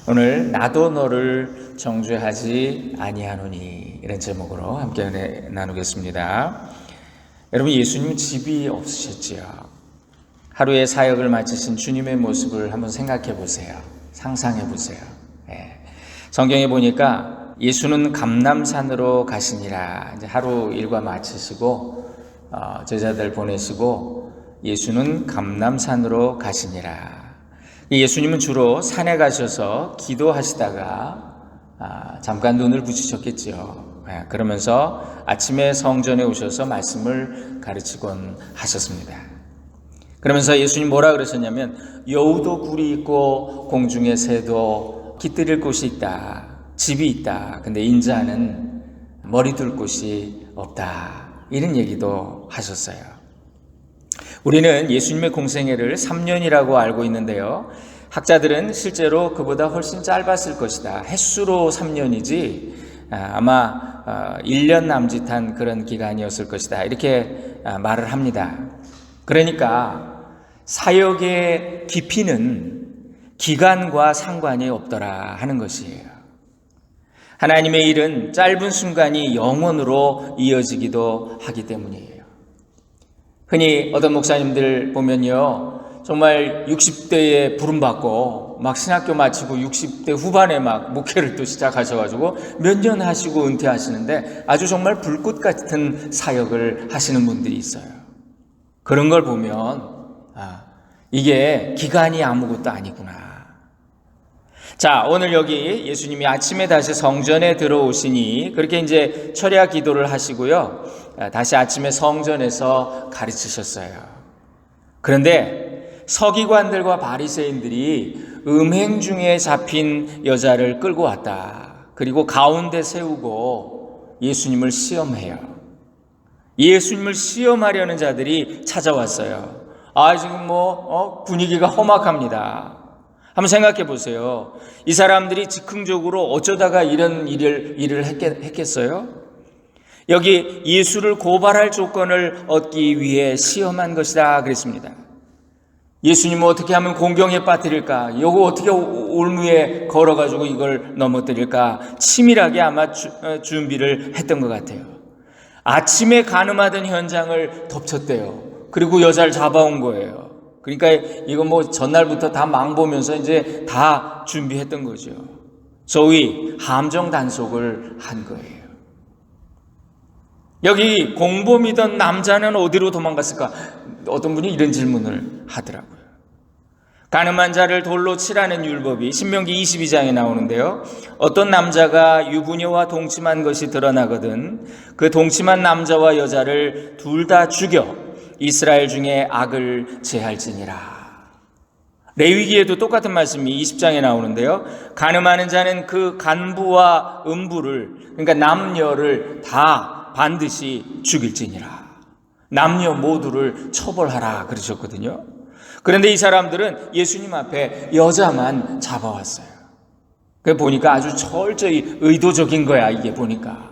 오늘 나도 너를 정죄하지 아니하노니 이런 제목으로 함께 은혜 나누겠습니다. 여러분, 예수님은 집이 없으셨지요. 하루의 사역을 마치신 주님의 모습을 한번 생각해 보세요. 상상해 보세요. 성경에 보니까 예수는 감람산으로 가시니라. 이제 하루 일과 마치시고 제자들 보내시고 예수는 감람산으로 가시니라. 예수님은 주로 산에 가셔서 기도하시다가 잠깐 눈을 붙이셨겠지요. 그러면서 아침에 성전에 오셔서 말씀을 가르치곤 하셨습니다. 그러면서 예수님 뭐라 그러셨냐면, 여우도 굴이 있고 공중의 새도 깃들일 곳이 있다. 집이 있다. 근데 인자는 머리 둘 곳이 없다. 이런 얘기도 하셨어요. 우리는 예수님의 공생애를 3년이라고 알고 있는데요. 학자들은 실제로 그보다 훨씬 짧았을 것이다. 햇수로 3년이지 아마 1년 남짓한 그런 기간이었을 것이다. 이렇게 말을 합니다. 그러니까 사역의 깊이는 기간과 상관이 없더라 하는 것이에요. 하나님의 일은 짧은 순간이 영원으로 이어지기도 하기 때문이에요. 흔히 어떤 목사님들 보면요, 정말 60대에 부름받고 막 신학교 마치고 60대 후반에 막 목회를 또 시작하셔가지고 몇 년 하시고 은퇴하시는데 아주 정말 불꽃 같은 사역을 하시는 분들이 있어요. 그런 걸 보면 이게 기간이 아무것도 아니구나. 자, 오늘 여기 예수님이 아침에 다시 성전에 들어오시니 그렇게 이제 철야 기도를 하시고요. 다시 아침에 성전에서 가르치셨어요. 그런데 서기관들과 바리새인들이 음행 중에 잡힌 여자를 끌고 왔다. 그리고 가운데 세우고 예수님을 시험해요. 예수님을 시험하려는 자들이 찾아왔어요. 지금 분위기가 험악합니다. 한번 생각해 보세요. 이 사람들이 즉흥적으로 어쩌다가 이런 일을 했겠어요? 여기 예수를 고발할 조건을 얻기 위해 시험한 것이다 그랬습니다. 예수님은 어떻게 하면 공경에 빠뜨릴까? 요거 어떻게 올무에 걸어가지고 이걸 넘어뜨릴까? 치밀하게 아마 준비를 했던 것 같아요. 아침에 가늠하던 현장을 덮쳤대요. 그리고 여자를 잡아온 거예요. 그러니까 이거 전날부터 다 망보면서 이제 다 준비했던 거죠. 소위 함정 단속을 한 거예요. 여기 공범이던 남자는 어디로 도망갔을까? 어떤 분이 이런 질문을 하더라고요. 간음한 자를 돌로 치라는 율법이 신명기 22장에 나오는데요. 어떤 남자가 유부녀와 동침한 것이 드러나거든 그 동침한 남자와 여자를 둘 다 죽여 이스라엘 중에 악을 제할지니라. 레위기에도 똑같은 말씀이 20장에 나오는데요. 간음하는 자는 그 간부와 음부를, 그러니까 남녀를 다 반드시 죽일지니라. 남녀 모두를 처벌하라 그러셨거든요. 그런데 이 사람들은 예수님 앞에 여자만 잡아왔어요. 그래 보니까 아주 철저히 의도적인 거야, 이게 보니까.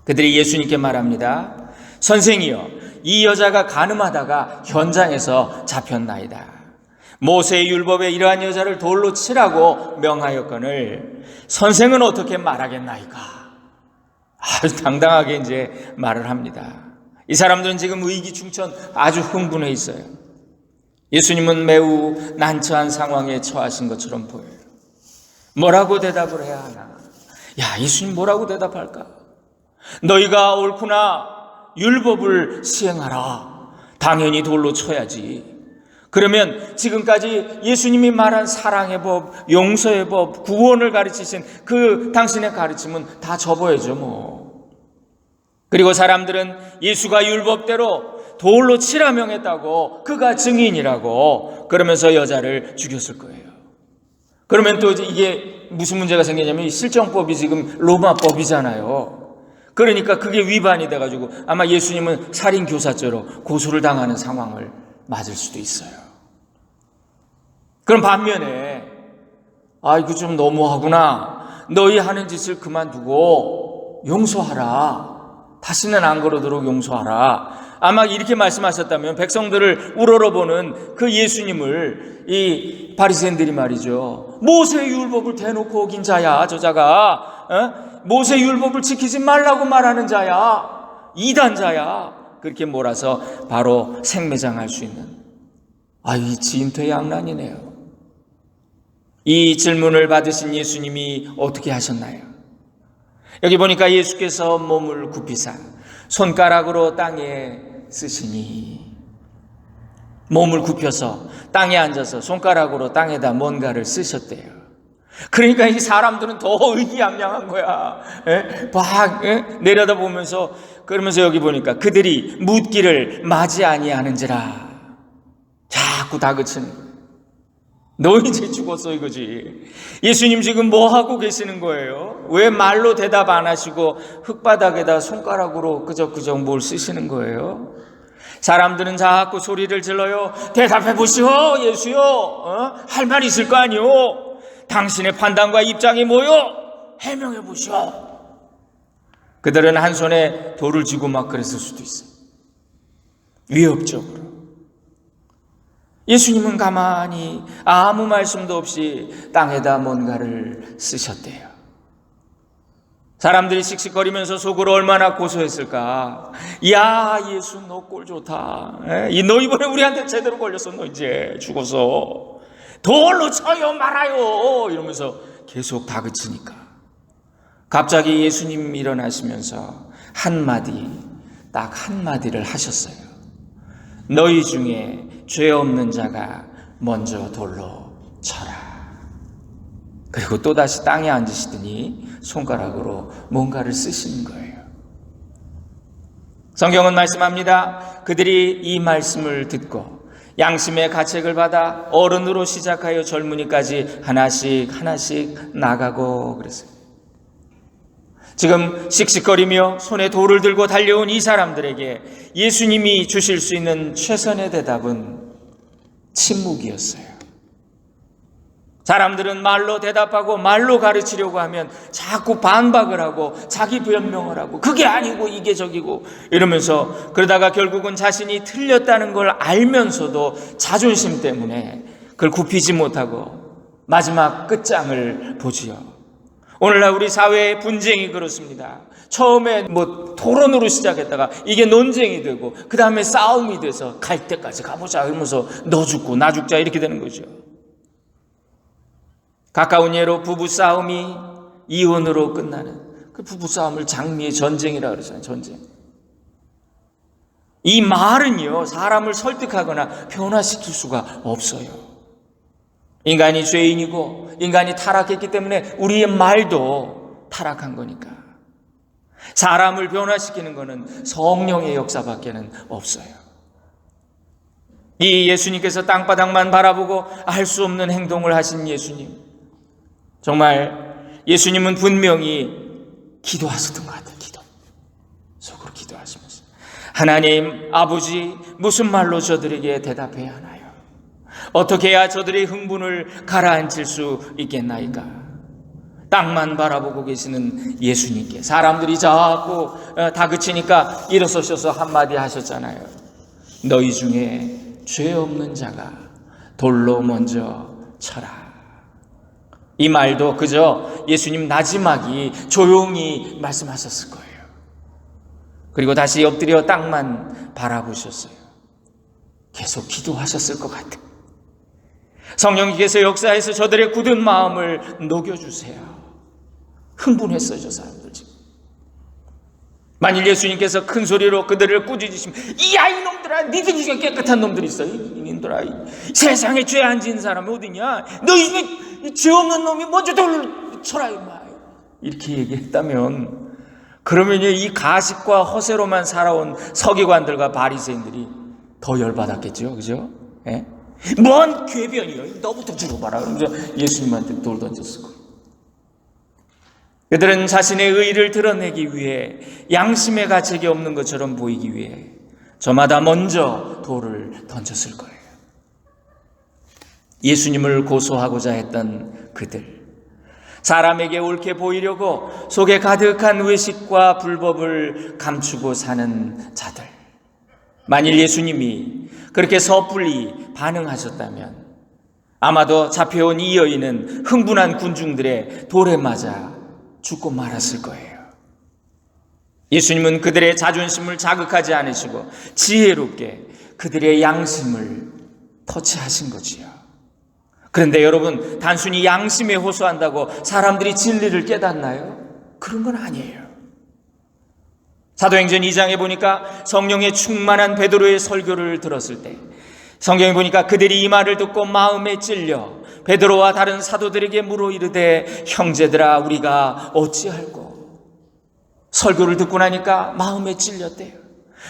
그들이 예수님께 말합니다. 선생이여, 이 여자가 간음하다가 현장에서 잡혔나이다. 모세의 율법에 이러한 여자를 돌로 치라고 명하였거늘 선생은 어떻게 말하겠나이까? 아주 당당하게 이제 말을 합니다. 이 사람들은 지금 의기충천 아주 흥분해 있어요. 예수님은 매우 난처한 상황에 처하신 것처럼 보여요. 뭐라고 대답을 해야 하나? 예수님 뭐라고 대답할까? 너희가 옳구나. 율법을 시행하라. 당연히 돌로 쳐야지. 그러면 지금까지 예수님이 말한 사랑의 법, 용서의 법, 구원을 가르치신 그 당신의 가르침은 다 접어야죠 그리고 사람들은 예수가 율법대로 돌로 치라 명했다고, 그가 증인이라고 그러면서 여자를 죽였을 거예요. 그러면 또 이게 무슨 문제가 생기냐면 실정법이 지금 로마법이잖아요. 그러니까 그게 위반이 돼가지고 아마 예수님은 살인교사죄로 고소를 당하는 상황을 맞을 수도 있어요. 그럼 반면에 이거 좀 너무하구나. 너희 하는 짓을 그만두고 용서하라. 다시는 안 그러도록 용서하라. 아마 이렇게 말씀하셨다면 백성들을 우러러보는 그 예수님을 이 바리새인들이 말이죠, 모세의 율법을 대놓고 어긴 자야, 저자가 모세의 율법을 지키지 말라고 말하는 자야, 이단자야, 그렇게 몰아서 바로 생매장할 수 있는, 이 진퇴양난이네요. 이 질문을 받으신 예수님이 어떻게 하셨나요? 여기 보니까 예수께서 몸을 굽히사 손가락으로 땅에 쓰시니, 몸을 굽혀서 땅에 앉아서 손가락으로 땅에다 뭔가를 쓰셨대요. 그러니까 이 사람들은 더 의기양양한 거야. 막 내려다보면서, 그러면서 여기 보니까 그들이 묻기를 맞이 아니하는지라 자꾸 다그치는 거예요. 너 이제 죽었어 이거지. 예수님 지금 뭐 하고 계시는 거예요? 왜 말로 대답 안 하시고 흙바닥에다 손가락으로 끄적끄적 뭘 쓰시는 거예요? 사람들은 자꾸 소리를 질러요. 대답해 보시오 예수요. 할 말 있을 거 아니오. 당신의 판단과 입장이 뭐요? 해명해 보시오. 그들은 한 손에 돌을 쥐고 막 그랬을 수도 있어요. 위협적으로. 예수님은 가만히 아무 말씀도 없이 땅에다 뭔가를 쓰셨대요. 사람들이 씩씩거리면서 속으로 얼마나 고소했을까. 야, 예수 너 꼴 좋다. 너 이번에 우리한테 제대로 걸렸어. 너 이제 죽어서 돌로 쳐요 말아요 이러면서 계속 다그치니까 갑자기 예수님 일어나시면서 딱 한마디를 하셨어요. 너희 중에 죄 없는 자가 먼저 돌로 쳐라. 그리고 또다시 땅에 앉으시더니 손가락으로 뭔가를 쓰시는 거예요. 성경은 말씀합니다. 그들이 이 말씀을 듣고 양심의 가책을 받아 어른으로 시작하여 젊은이까지 하나씩 나가고 그랬어요. 지금 씩씩거리며 손에 돌을 들고 달려온 이 사람들에게 예수님이 주실 수 있는 최선의 대답은 침묵이었어요. 사람들은 말로 대답하고 말로 가르치려고 하면 자꾸 반박을 하고 자기 변명을 하고 그게 아니고 이게 저기고 이러면서, 그러다가 결국은 자신이 틀렸다는 걸 알면서도 자존심 때문에 그걸 굽히지 못하고 마지막 끝장을 보지요. 오늘날 우리 사회의 분쟁이 그렇습니다. 처음에 토론으로 시작했다가 이게 논쟁이 되고 그 다음에 싸움이 돼서 갈 때까지 가보자 이러면서 너 죽고 나 죽자 이렇게 되는 거죠. 가까운 예로 부부싸움이 이혼으로 끝나는 그 부부싸움을 장미의 전쟁이라고 그러잖아요. 전쟁. 이 말은요, 사람을 설득하거나 변화시킬 수가 없어요. 인간이 죄인이고 인간이 타락했기 때문에 우리의 말도 타락한 거니까. 사람을 변화시키는 것은 성령의 역사밖에는 없어요. 이 예수님께서 땅바닥만 바라보고 할 수 없는 행동을 하신 예수님, 정말 예수님은 분명히 기도하셨던 것 같아요. 속으로 기도하시면서 하나님 아버지, 무슨 말로 저들에게 대답해야 하나요? 어떻게 해야 저들의 흥분을 가라앉힐 수 있겠나이까? 땅만 바라보고 계시는 예수님께 사람들이 자꾸 다그치니까 일어서셔서 한마디 하셨잖아요. 너희 중에 죄 없는 자가 돌로 먼저 쳐라. 이 말도 그저 예수님 나지막이 조용히 말씀하셨을 거예요. 그리고 다시 엎드려 땅만 바라보셨어요. 계속 기도하셨을 것 같아요. 성령님께서 역사해서 저들의 굳은 마음을 녹여주세요. 흥분했어요, 저 사람들 지금. 만일 예수님께서 큰 소리로 그들을 꾸짖으시면, 이야 이놈들아, 니들 중에 깨끗한 놈들이 있어. 이놈들아, 세상에 죄 안 지은 사람이 어디냐? 너 이 죄 없는 놈이 먼저 돌을 쳐라 임마. 이렇게 얘기했다면, 그러면 이 가식과 허세로만 살아온 서기관들과 바리새인들이 더 열받았겠죠, 그죠? 예? 뭔 궤변이요? 너부터 죽어봐라. 그러면서 예수님한테 돌 던졌을 거예요. 그들은 자신의 의의를 드러내기 위해, 양심의 가책이 없는 것처럼 보이기 위해 저마다 먼저 돌을 던졌을 거예요. 예수님을 고소하고자 했던 그들, 사람에게 옳게 보이려고 속에 가득한 외식과 불법을 감추고 사는 자들, 만일 예수님이 그렇게 섣불리 반응하셨다면 아마도 잡혀온 이 여인은 흥분한 군중들의 돌에 맞아 죽고 말았을 거예요. 예수님은 그들의 자존심을 자극하지 않으시고 지혜롭게 그들의 양심을 터치하신 거지요. 그런데 여러분, 단순히 양심에 호소한다고 사람들이 진리를 깨닫나요? 그런 건 아니에요. 사도행전 2장에 보니까 성령에 충만한 베드로의 설교를 들었을 때 성경에 보니까 그들이 이 말을 듣고 마음에 찔려 베드로와 다른 사도들에게 물어 이르되 형제들아 우리가 어찌할꼬. 설교를 듣고 나니까 마음에 찔렸대요.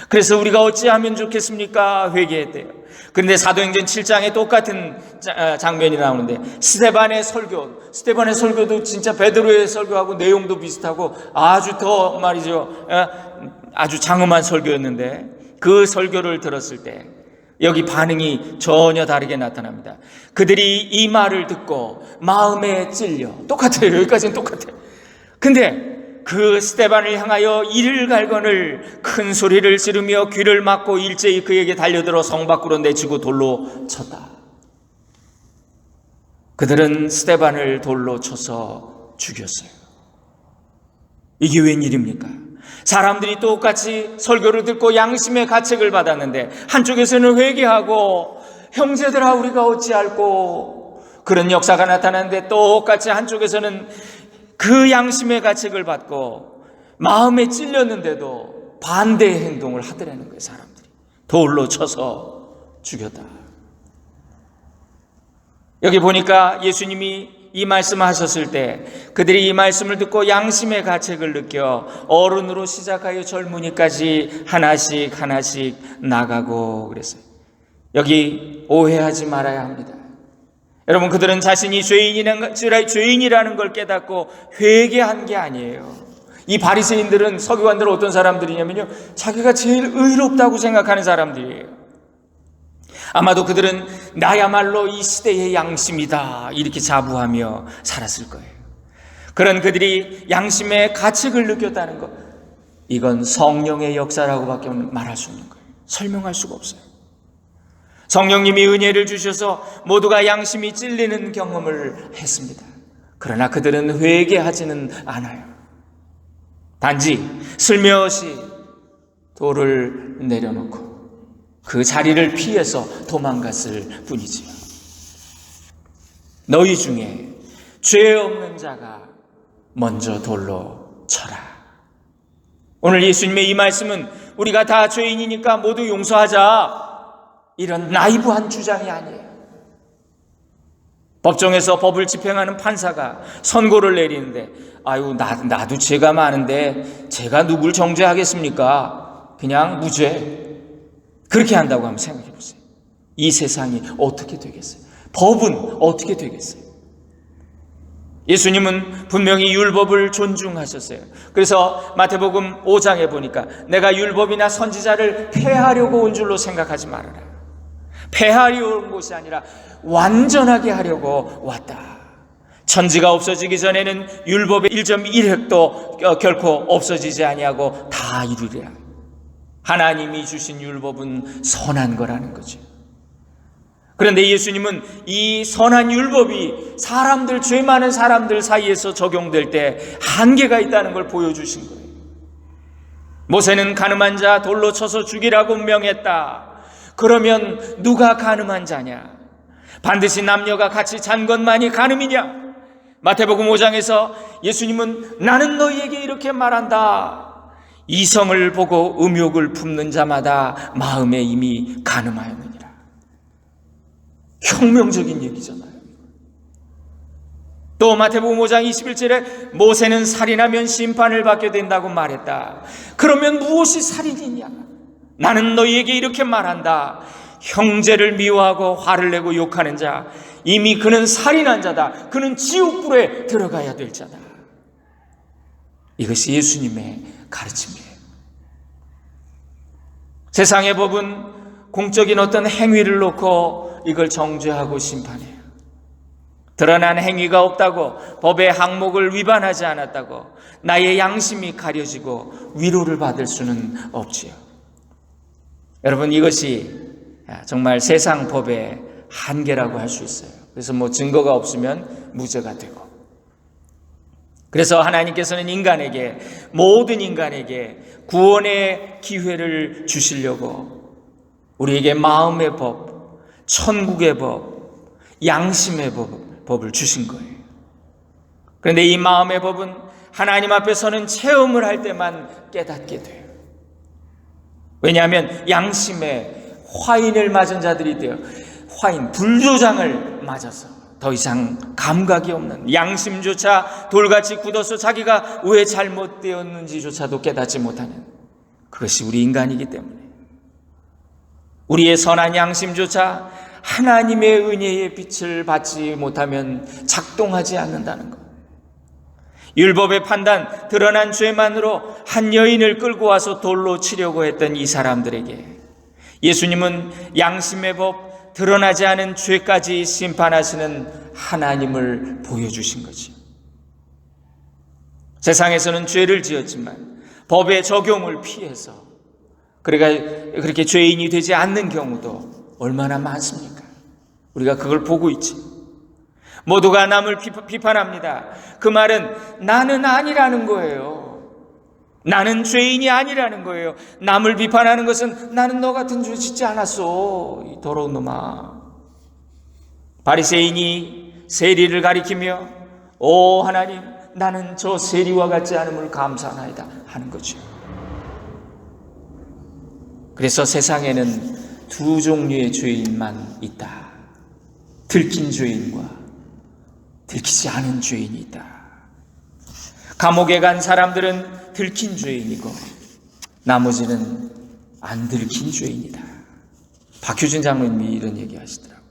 그래서 우리가 어찌하면 좋겠습니까? 회개했대요. 그런데 사도행전 7장에 똑같은 장면이 나오는데 스데반의 설교도 진짜 베드로의 설교하고 내용도 비슷하고 아주 더 말이죠, 아주 장엄한 설교였는데 그 설교를 들었을 때 여기 반응이 전혀 다르게 나타납니다. 그들이 이 말을 듣고 마음에 찔려. 똑같아요. 여기까지는 똑같아요. 근데 그 스데반을 향하여 이를 갈거늘 큰 소리를 지르며 귀를 막고 일제히 그에게 달려들어 성 밖으로 내치고 돌로 쳤다. 그들은 스데반을 돌로 쳐서 죽였어요. 이게 웬일입니까? 사람들이 똑같이 설교를 듣고 양심의 가책을 받았는데 한쪽에서는 회개하고 형제들아 우리가 어찌할꼬 그런 역사가 나타났는데 똑같이 한쪽에서는 그 양심의 가책을 받고 마음에 찔렸는데도 반대의 행동을 하더라는 거예요. 사람들이 돌로 쳐서 죽였다. 여기 보니까 예수님이 이 말씀하셨을 때 그들이 이 말씀을 듣고 양심의 가책을 느껴 어른으로 시작하여 젊은이까지 하나씩 나가고 그랬어요. 여기 오해하지 말아야 합니다. 여러분, 그들은 자신이 죄인이라는 걸 깨닫고 회개한 게 아니에요. 이 바리새인들은, 서기관들은 어떤 사람들이냐면요, 자기가 제일 의롭다고 생각하는 사람들이에요. 아마도 그들은 나야말로 이 시대의 양심이다 이렇게 자부하며 살았을 거예요. 그런 그들이 양심의 가책을 느꼈다는 것, 이건 성령의 역사라고밖에 말할 수 없는 거예요. 설명할 수가 없어요. 성령님이 은혜를 주셔서 모두가 양심이 찔리는 경험을 했습니다. 그러나 그들은 회개하지는 않아요. 단지 슬며시 돌을 내려놓고 그 자리를 피해서 도망갔을 뿐이지요. 너희 중에 죄 없는 자가 먼저 돌로 쳐라. 오늘 예수님의 이 말씀은 우리가 다 죄인이니까 모두 용서하자, 이런 나이브한 주장이 아니에요. 법정에서 법을 집행하는 판사가 선고를 내리는데 아유 나도 죄가 많은데 제가 누굴 정죄하겠습니까? 그냥 무죄. 그렇게 한다고 한번 생각해 보세요. 이 세상이 어떻게 되겠어요? 법은 어떻게 되겠어요? 예수님은 분명히 율법을 존중하셨어요. 그래서 마태복음 5장에 보니까 내가 율법이나 선지자를 폐하려고 온 줄로 생각하지 말아라. 폐하려고 온 것이 아니라 완전하게 하려고 왔다. 천지가 없어지기 전에는 율법의 1.1획도 결코 없어지지 아니하고 다 이루리라. 하나님이 주신 율법은 선한 거라는 거죠. 그런데 예수님은 이 선한 율법이 죄 많은 사람들 사이에서 적용될 때 한계가 있다는 걸 보여주신 거예요. 모세는 가늠한 자 돌로 쳐서 죽이라고 명했다. 그러면 누가 가늠한 자냐? 반드시 남녀가 같이 잔 것만이 가늠이냐? 마태복음 5장에서 예수님은 나는 너희에게 이렇게 말한다. 이성을 보고 음욕을 품는 자마다 마음에 이미 가늠하였느니라. 혁명적인 얘기잖아요. 또 마태복음 5장 21절에 모세는 살인하면 심판을 받게 된다고 말했다. 그러면 무엇이 살인이냐? 나는 너희에게 이렇게 말한다. 형제를 미워하고 화를 내고 욕하는 자, 이미 그는 살인한 자다. 그는 지옥불에 들어가야 될 자다. 이것이 예수님의 가르침이에요. 세상의 법은 공적인 어떤 행위를 놓고 이걸 정죄하고 심판해요. 드러난 행위가 없다고, 법의 항목을 위반하지 않았다고 나의 양심이 가려지고 위로를 받을 수는 없지요. 여러분, 이것이 정말 세상 법의 한계라고 할 수 있어요. 그래서 증거가 없으면 무죄가 되고, 그래서 하나님께서는 모든 인간에게 구원의 기회를 주시려고 우리에게 마음의 법, 천국의 법, 양심의 법을 주신 거예요. 그런데 이 마음의 법은 하나님 앞에서는 체험을 할 때만 깨닫게 돼요. 왜냐하면 양심에 화인을 맞은 자들이 돼요. 불조장을 맞아서 더 이상 감각이 없는, 양심조차 돌같이 굳어서 자기가 왜 잘못되었는지조차도 깨닫지 못하는, 그것이 우리 인간이기 때문에 우리의 선한 양심조차 하나님의 은혜의 빛을 받지 못하면 작동하지 않는다는 것. 율법의 판단, 드러난 죄만으로 한 여인을 끌고 와서 돌로 치려고 했던 이 사람들에게 예수님은 양심의 법, 드러나지 않은 죄까지 심판하시는 하나님을 보여주신 거지. 세상에서는 죄를 지었지만 법의 적용을 피해서 그렇게 죄인이 되지 않는 경우도 얼마나 많습니까? 우리가 그걸 보고 있지. 모두가 남을 비판합니다. 그 말은 나는 아니라는 거예요. 나는 죄인이 아니라는 거예요. 남을 비판하는 것은 나는 너 같은 죄 짓지 않았어, 이 더러운 놈아. 바리새인이 세리를 가리키며 오 하나님, 나는 저 세리와 같지 않음을 감사하나이다 하는 거죠. 그래서 세상에는 두 종류의 죄인만 있다. 들킨 죄인과 들키지 않은 죄인이 있다. 감옥에 간 사람들은 들킨 죄인이고 나머지는 안 들킨 죄인이다. 박효진 장로님이 이런 얘기 하시더라고요.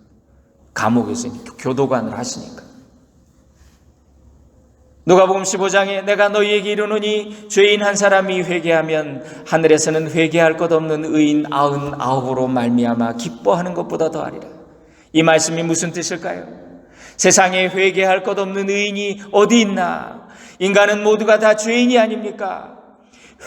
감옥에서 교도관을 하시니까. 누가복음 15장에 내가 너희에게 이르노니 죄인 한 사람이 회개하면 하늘에서는 회개할 것 없는 의인 99으로 말미암아 기뻐하는 것보다 더하리라. 이 말씀이 무슨 뜻일까요? 세상에 회개할 것 없는 의인이 어디 있나? 인간은 모두가 다 죄인이 아닙니까?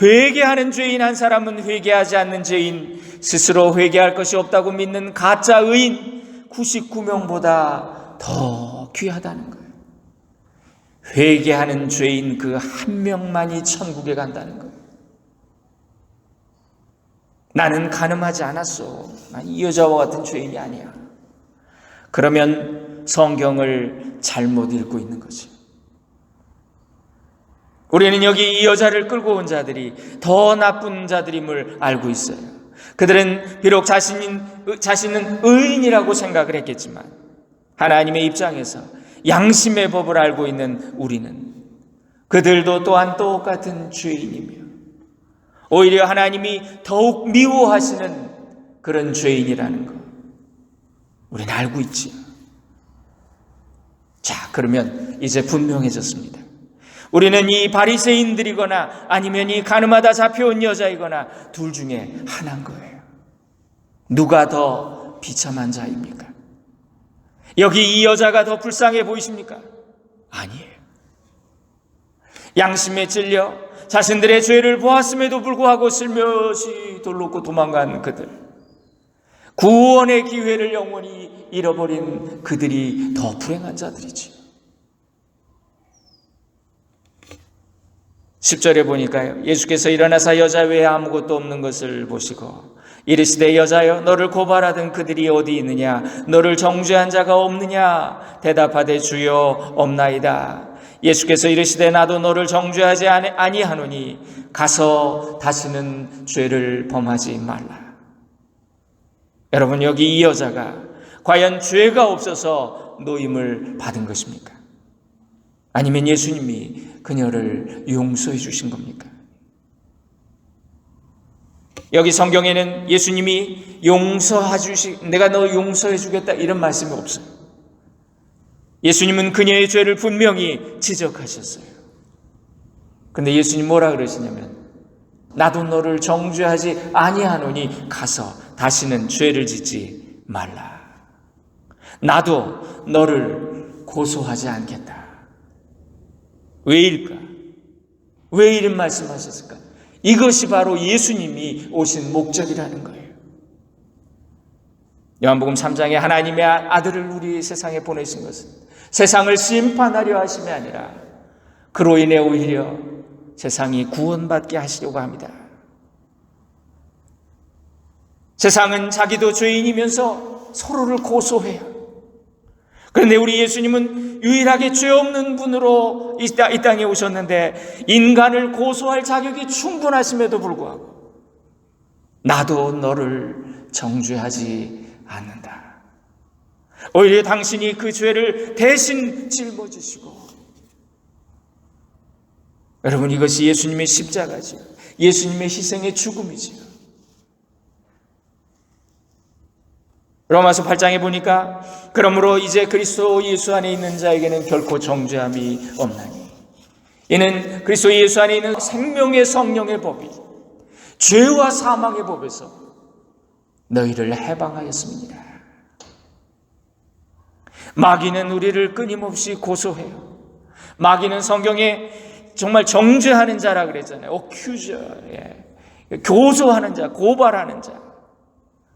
회개하는 죄인 한 사람은 회개하지 않는 죄인, 스스로 회개할 것이 없다고 믿는 가짜 의인 99명보다 더 귀하다는 거예요. 회개하는 죄인 그 한 명만이 천국에 간다는 거예요. 나는 간음하지 않았어. 난 이 여자와 같은 죄인이 아니야. 그러면 성경을 잘못 읽고 있는 거지. 우리는 여기 이 여자를 끌고 온 자들이 더 나쁜 자들임을 알고 있어요. 그들은 비록 자신은 의인이라고 생각을 했겠지만 하나님의 입장에서 양심의 법을 알고 있는 우리는 그들도 또한 똑같은 죄인이며 오히려 하나님이 더욱 미워하시는 그런 죄인이라는 것 우리는 알고 있지요. 자, 그러면 이제 분명해졌습니다. 우리는 이 바리새인들이거나 아니면 이 가늠하다 잡혀온 여자이거나 둘 중에 하나인 거예요. 누가 더 비참한 자입니까? 여기 이 여자가 더 불쌍해 보이십니까? 아니에요. 양심에 찔려 자신들의 죄를 보았음에도 불구하고 슬며시 돌놓고 도망간 그들, 구원의 기회를 영원히 잃어버린 그들이 더 불행한 자들이지. 10절에 보니까요, 예수께서 일어나사 여자 외에 아무것도 없는 것을 보시고 이르시되 여자여 너를 고발하던 그들이 어디 있느냐? 너를 정죄한 자가 없느냐? 대답하되 주여 없나이다. 예수께서 이르시되 나도 너를 정죄하지 아니하노니 가서 다시는 죄를 범하지 말라. 여러분, 여기 이 여자가 과연 죄가 없어서 노임을 받은 것입니까? 아니면 예수님이 그녀를 용서해 주신 겁니까? 여기 성경에는 예수님이 내가 너 용서해 주겠다 이런 말씀이 없어요. 예수님은 그녀의 죄를 분명히 지적하셨어요. 근데 예수님 뭐라 그러시냐면 나도 너를 정죄하지 아니하노니 가서 다시는 죄를 짓지 말라. 나도 너를 고소하지 않겠다. 왜일까? 왜 이런 말씀하셨을까? 이것이 바로 예수님이 오신 목적이라는 거예요. 요한복음 3장에 하나님의 아들을 우리 세상에 보내신 것은 세상을 심판하려 하심이 아니라 그로 인해 오히려 세상이 구원받게 하시려고 합니다. 세상은 자기도 죄인이면서 서로를 고소해요. 그런데 우리 예수님은 유일하게 죄 없는 분으로 이 땅에 오셨는데 인간을 고소할 자격이 충분하심에도 불구하고 나도 너를 정죄하지 않는다. 오히려 당신이 그 죄를 대신 짊어지시고, 여러분, 이것이 예수님의 십자가지요. 예수님의 희생의 죽음이지요. 로마서 8장에 보니까 그러므로 이제 그리스도 예수 안에 있는 자에게는 결코 정죄함이 없나니 이는 그리스도 예수 안에 있는 생명의 성령의 법이 죄와 사망의 법에서 너희를 해방하였습니다. 마귀는 우리를 끊임없이 고소해요. 마귀는 성경에 정말 정죄하는 자라 그랬잖아요. accuser, 교소하는 자, 고발하는 자.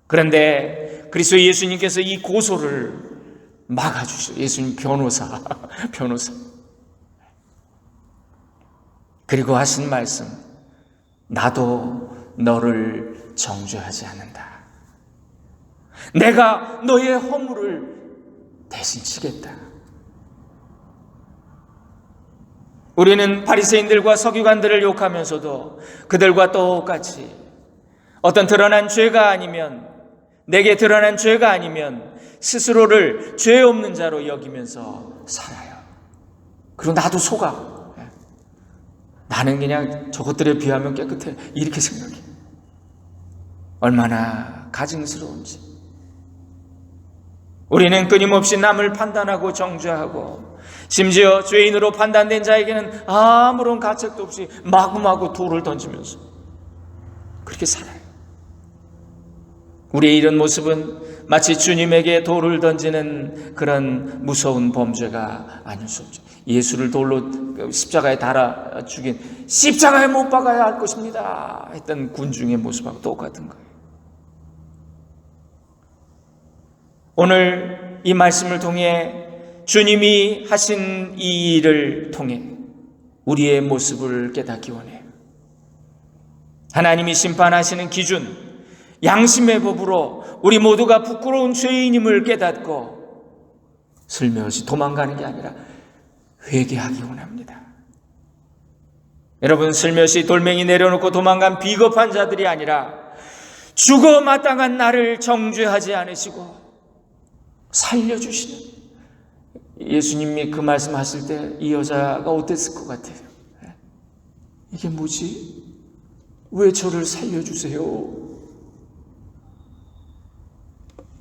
그런데 그리스도 예수님께서 이 고소를 막아주시죠. 예수님 변호사. 그리고 하신 말씀, 나도 너를 정죄하지 않는다. 내가 너의 허물을 대신 지겠다. 우리는 바리새인들과 서기관들을 욕하면서도 그들과 똑같이 어떤 드러난 죄가 아니면, 내게 드러난 죄가 아니면 스스로를 죄 없는 자로 여기면서 살아요. 그리고 나도 속아. 나는 그냥 저것들에 비하면 깨끗해. 이렇게 생각해. 얼마나 가증스러운지. 우리는 끊임없이 남을 판단하고 정죄하고, 심지어 죄인으로 판단된 자에게는 아무런 가책도 없이 마구마구 돌을 던지면서 그렇게 살아요. 우리의 이런 모습은 마치 주님에게 돌을 던지는 그런 무서운 범죄가 아닐 수 없죠. 예수를 돌로 십자가에 달아 죽인, 십자가에 못 박아야 할 것입니다 했던 군중의 모습하고 똑같은 거예요. 오늘 이 말씀을 통해 주님이 하신 이 일을 통해 우리의 모습을 깨닫기 원해요. 하나님이 심판하시는 기준, 양심의 법으로 우리 모두가 부끄러운 죄인임을 깨닫고 슬며시 도망가는 게 아니라 회개하기 원합니다. 여러분, 슬며시 돌멩이 내려놓고 도망간 비겁한 자들이 아니라 죽어 마땅한 나를 정죄하지 않으시고 살려주시는, 예수님이 그 말씀하실 때 이 여자가 어땠을 것 같아요? 이게 뭐지? 왜 저를 살려주세요?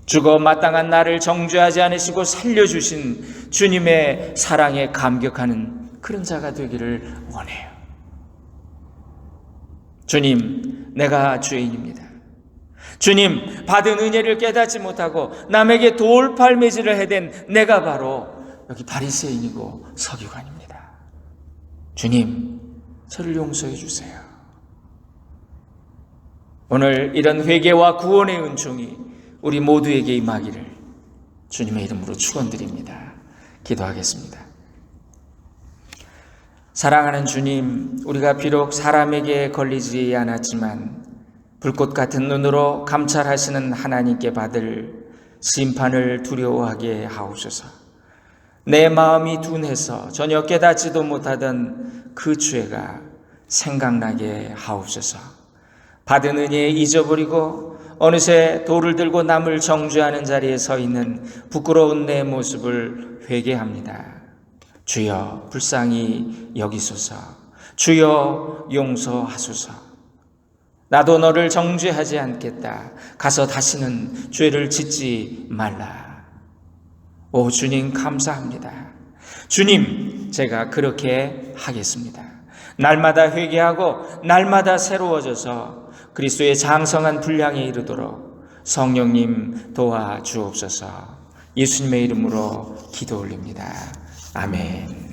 죽어 마땅한 나를 정죄하지 않으시고 살려주신 주님의 사랑에 감격하는 그런 자가 되기를 원해요. 주님, 내가 죄인입니다. 주님, 받은 은혜를 깨닫지 못하고 남에게 돌팔매질을 해댄 내가 바로 여기 바리새인이고 서기관입니다. 주님, 저를 용서해 주세요. 오늘 이런 회개와 구원의 은총이 우리 모두에게 임하기를 주님의 이름으로 축원드립니다. 기도하겠습니다. 사랑하는 주님, 우리가 비록 사람에게 걸리지 않았지만 불꽃 같은 눈으로 감찰하시는 하나님께 받을 심판을 두려워하게 하옵소서. 내 마음이 둔해서 전혀 깨닫지도 못하던 그 죄가 생각나게 하옵소서. 받은 은혜 잊어버리고 어느새 돌을 들고 남을 정죄하는 자리에 서 있는 부끄러운 내 모습을 회개합니다. 주여 불쌍히 여기소서. 주여 용서하소서. 나도 너를 정죄하지 않겠다. 가서 다시는 죄를 짓지 말라. 오 주님, 감사합니다. 주님, 제가 그렇게 하겠습니다. 날마다 회개하고 날마다 새로워져서 그리스도의 장성한 분량에 이르도록 성령님 도와주옵소서. 예수님의 이름으로 기도 올립니다. 아멘.